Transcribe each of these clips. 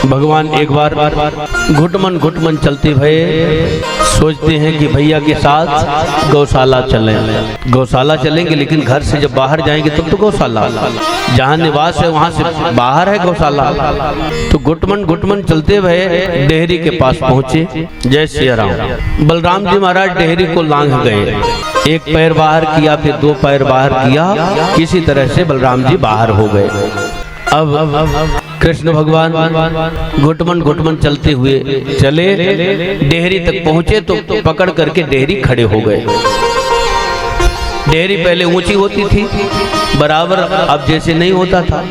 भगवान एक बार घुटमन चलते भये सोचते हैं कि भैया के साथ गौशाला चलें। गौशाला चलेंगे, लेकिन घर से जब बाहर जाएंगे तब तो गौशाला, जहाँ निवास है वहाँ से बाहर है गौशाला। तो घुटमन चलते भये डेहरी के पास पहुँचे। जय सिया राम। बलराम जी महाराज डेहरी को लांघ गए। एक पैर बाहर किया, फिर दो पैर बाहर किया, किसी तरह से बलराम जी बाहर हो गए। अब कृष्ण भगवान घुटमन चलते हुए चले, डेहरी तक पहुंचे तो पकड़ करके डेहरी खड़े हो गए। डेहरी पहले ऊंची होती थी, बराबर अब जैसे नहीं होता था।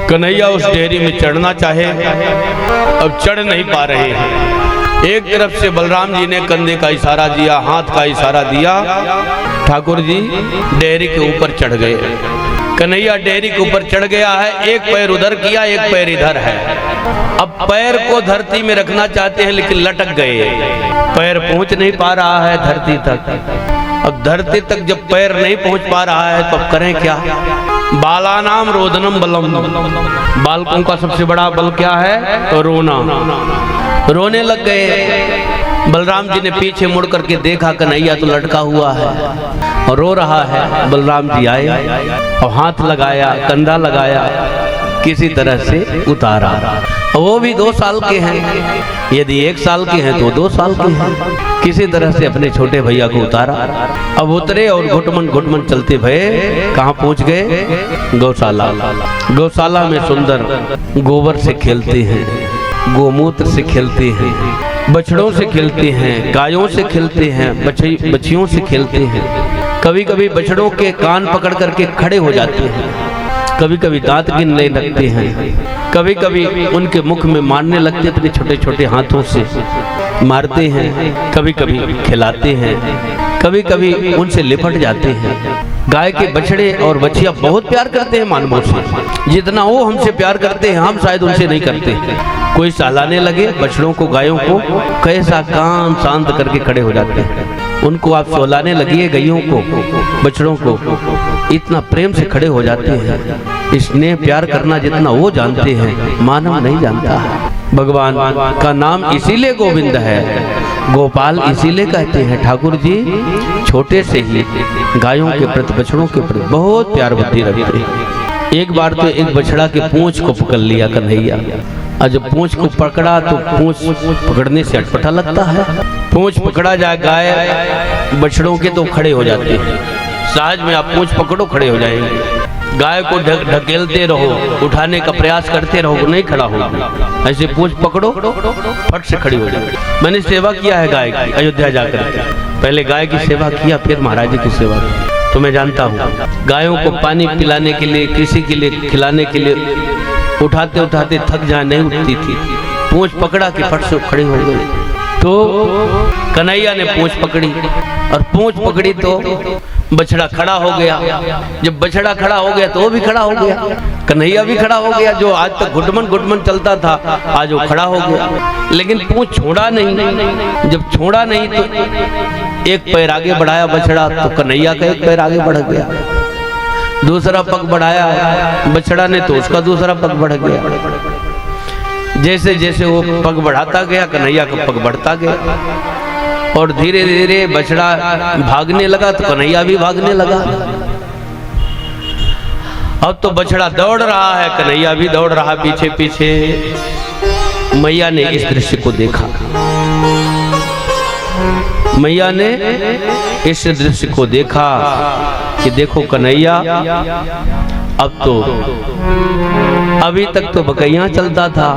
कन्हैया उस डेहरी में चढ़ना चाहे, अब चढ़ नहीं पा रहे हैं। एक तरफ से बलराम जी ने कंधे का इशारा दिया, हाथ का इशारा दिया, ठाकुर जी डेहरी के ऊपर चढ़ गए। कन्हैया डेहरी के ऊपर चढ़ गया है, एक पैर उधर किया, एक पैर इधर है। अब पैर को धरती में रखना चाहते हैं, लेकिन लटक गए, पैर पहुंच नहीं पा रहा है धरती तक। अब धरती तक जब पैर नहीं पहुंच पा रहा है तो अब करें क्या? बालानाम रोदनम बलम, बालकों का सबसे बड़ा बल क्या है? तो रोना। रोने लग गए। बलराम जी ने पीछे मुड़ करके देखा, कन्हैया तो लटका हुआ है और रो रहा है। बलराम जी आए और हाथ लगाया, कंधा लगाया, किसी तरह से उतारा। वो भी 2 साल के हैं, यदि 1 साल के हैं तो 2 साल के हैं। किसी तरह से अपने छोटे भैया को उतारा। अब उतरे और घुटमन चलते भये कहाँ पहुँच गए? गौशाला। गौशाला में सुंदर गोबर से खेलते हैं, गोमूत्र से खेलते हैं, बछड़ों से खेलते हैं, गायों से खेलते हैं, बछियों से खेलते हैं। कभी कभी बछड़ों के कान पकड़ करके खड़े हो जाते हैं, कभी कभी दांत गिनने लगते हैं, कभी कभी उनके मुख में मारने लगते, अपने छोटे छोटे हाथों से मारते हैं, कभी कभी खिलाते हैं, कभी कभी उनसे लिपट जाते हैं। गाय के बछड़े और बछिया बहुत प्यार करते हैं मानवों से, जितना वो हमसे प्यार करते हैं हम शायद उनसे नहीं करते। कोई सहलाने लगे बछड़ों को, गायों को, कैसा कान शांत करके खड़े हो जाते हैं। उनको आप सहलाने लगिए, गायों को, बछड़ों को, इतना प्रेम से खड़े हो जाते हैं। स्नेह प्यार करना जितना वो जानते हैं मानव नहीं जानता है। भगवान का नाम इसीलिए गोविंद है, गोपाल इसीलिए कहते हैं। ठाकुर जी छोटे से ही गायों के प्रति, बछड़ों के प्रति बहुत प्यार बुद्धि रखते हैं। एक बार तो एक बछड़ा के पूंछ को पकड़ लिया कन्हैया, और जब पूंछ को पकड़ा तो पूंछ पकड़ने से अटपटा लगता है। पूंछ पकड़ा जाए गाय बछड़ों के तो खड़े हो जाते हैं, सहज में आप पूंछ पकड़ो खड़े हो जाएंगे। गाय को ढकेलते रहो, उठाने का प्रयास करते रहो, नहीं खड़ा होगी। ऐसे पूंछ पकड़ो, फट से खड़ी हो जाए। मैंने सेवा किया है गाय की, अयोध्या जाकर पहले गाय की सेवा किया, फिर महाराज जी की सेवा की, तो मैं जानता हूँ। गायों को पानी पिलाने के लिए, किसी के लिए खिलाने के लिए उठाते उठाते थक जाए, नहीं उठती थी, पूंछ पकड़ा कि फट से खड़ी हो गई। तो कन्हैया ने पूंछ पकड़ी, और पूंछ पकड़ी तो बछड़ा खड़ा हो गया। जब बछड़ा खड़ा हो गया तो वो भी खड़ा हो गया, कन्हैया भी खड़ा हो गया। जो आज तक घुटमन चलता था आज वो खड़ा हो गया, लेकिन पूंछ छोड़ा नहीं। जब छोड़ा नहीं तो एक पैर आगे बढ़ाया बछड़ा, तो कन्हैया का एक पैर आगे बढ़ गया। दूसरा पग बढ़ाया बछड़ा ने तो उसका दूसरा पग बढ़ गया। जैसे जैसे वो पग बढ़ाता गया, कन्हैया का पग बढ़ता गया, और धीरे धीरे बछड़ा भागने लगा तो कन्हैया भी भागने लगा। अब तो बछड़ा दौड़ रहा है, कन्हैया भी दौड़ रहा पीछे पीछे। मैया ने इस दृश्य को देखा, मैया ने इस दृश्य को देखा कि देखो कन्हैया अब तो, अभी तक तो बकैया चलता था,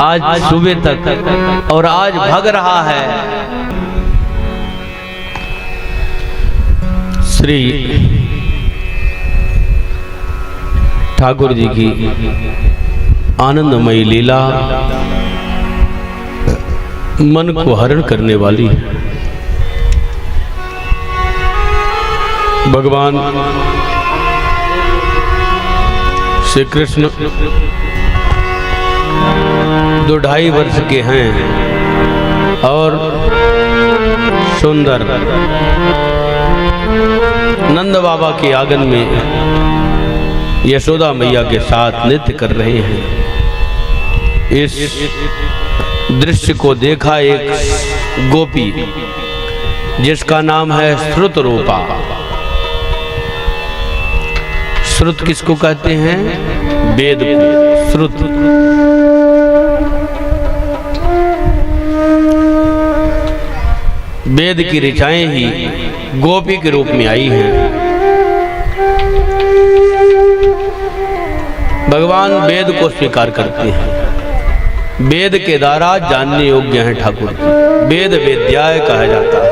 आज सुबह तक, और आज भाग रहा है। श्री ठाकुर जी की आनंदमयी लीला मन को हरण करने वाली है। भगवान श्री कृष्ण 2-2.5 वर्ष के हैं और सुंदर नंद बाबा के आंगन में यशोदा मैया के साथ नृत्य कर रहे हैं। इस दृश्य को देखा एक गोपी जिसका नाम है श्रुत रूपा। श्रुत किसको कहते हैं? वेद को श्रुत। वेद की ऋचाएं ही गोपी के रूप में आई हैं। भगवान वेद को स्वीकार करते हैं। वेद के द्वारा जानने योग्य हैं ठाकुर जी। वेद वेद्याय कहा जाता है।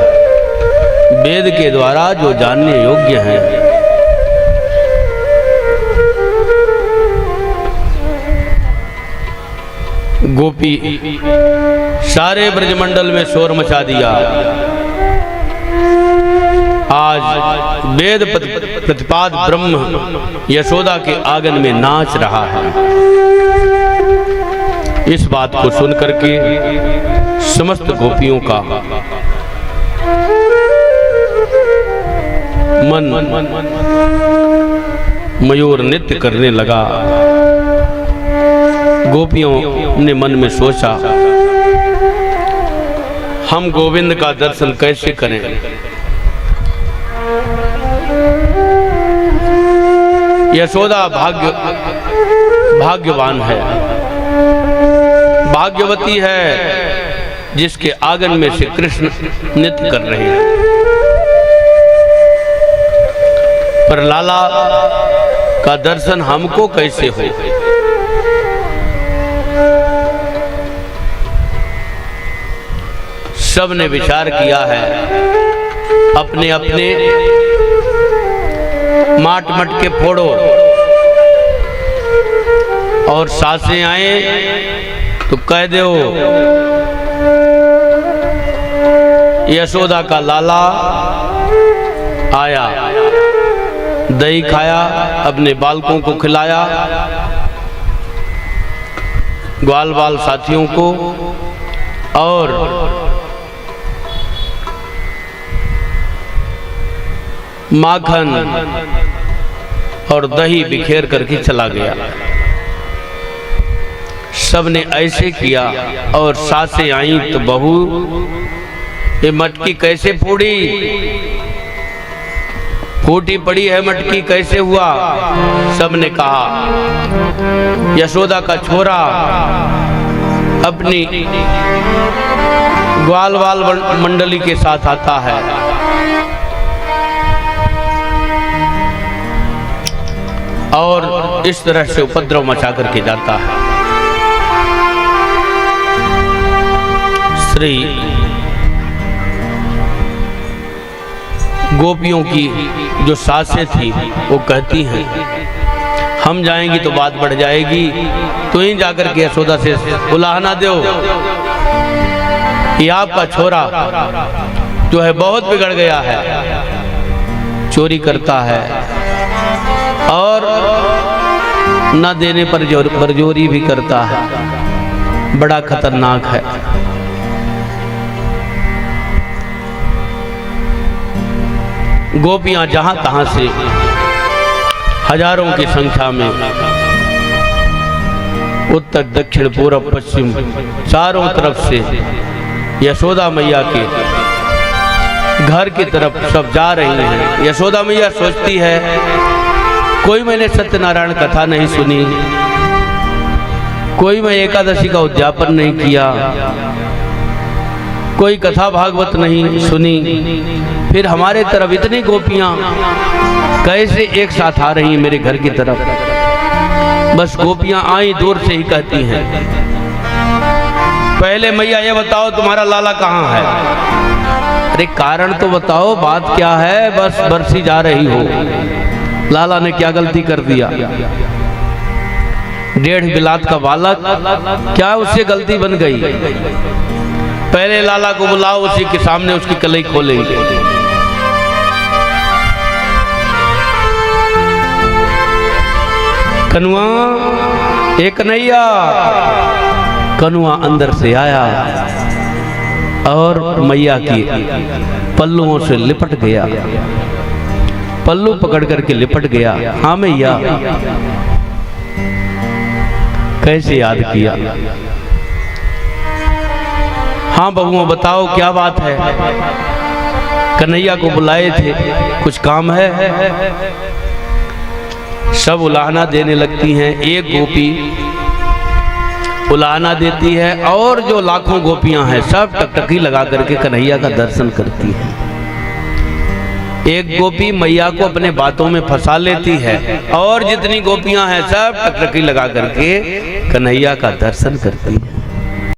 वेद के द्वारा जो जानने योग्य हैं। गोपी सारे ब्रजमंडल में शोर मचा दिया। आज वेद प्रतिपाद ब्रह्म यशोदा के आंगन में नाच रहा है। इस बात को सुन करके समस्त गोपियों का मन मयूर नृत्य करने लगा। गोपियों ने मन में सोचा, हम गोविंद का दर्शन कैसे करें? यशोदा भाग्यवान है, भाग्यवती है जिसके आंगन में से कृष्ण नृत्य कर रहे हैं। पर लाला का दर्शन हमको कैसे हो? सब ने विचार किया है, अपने अपने माट मटके फोड़ो और सासें आए तो कह दो यशोदा का लाला आया, दही खाया, अपने बालकों को खिलाया, ग्वाल बाल साथियों को, और माखन और दही बिखेर करके चला गया। सबने ऐसे किया और सासें आई तो बहू ये मटकी कैसे फूटी? फूटी पड़ी है मटकी, कैसे हुआ? सबने कहा यशोदा का छोरा अपनी ग्वाल बाल मंडली के साथ आता है और इस तरह से उपद्रव मचा करके जाता है। श्री गोपियों की जो सासें थी वो कहती हैं हम जाएंगी तो बात बढ़ जाएगी, तो ही जाकर के यशोदा से उलाहना दो, ये आपका छोरा जो है बहुत बिगड़ गया है, चोरी करता है और न देने पर बरजोरी भी करता है, बड़ा खतरनाक है। गोपियां जहां तहां से हजारों की संख्या में उत्तर दक्षिण पूर्व पश्चिम चारों तरफ से यशोदा मैया के घर की तरफ सब जा रही हैं। यशोदा मैया सोचती है कोई मैंने सत्यनारायण कथा नहीं सुनी, कोई मैं एकादशी का उद्यापन नहीं किया, कोई कथा भागवत नहीं सुनी, फिर हमारे तरफ इतनी गोपियां कैसे एक साथ आ रही मेरे घर की तरफ? बस गोपियां आई दूर से ही कहती हैं पहले मैया ये बताओ तुम्हारा लाला कहाँ है? अरे कारण तो बताओ, बात क्या है? बस बरसी जा रही हो, लाला ने क्या गलती कर दिया? 1.5 बिलात का बालक, क्या उससे गलती बन गई? पहले लाला को बुलाओ, उसी के सामने उसकी कलई खोलेंगे। कनुआ एक कन्हैया, कनुआ अंदर से आया और मैया की पल्लुओं से लिपट गया, पल्लू पकड़ करके लिपट गया। हाँ मैया, कैसे याद किया? हाँ बबुओं बताओ क्या बात है? कन्हैया को बुलाए थे, कुछ काम है? सब उलाहना देने लगती हैं। एक गोपी उलाहना देती है और जो लाखों गोपियां हैं सब टकटकी लगा करके कन्हैया का दर्शन करती हैं। एक गोपी मैया को अपने बातों में फंसा लेती है और जितनी गोपियां हैं सब टकटकी लगा करके कन्हैया का दर्शन करती हैं।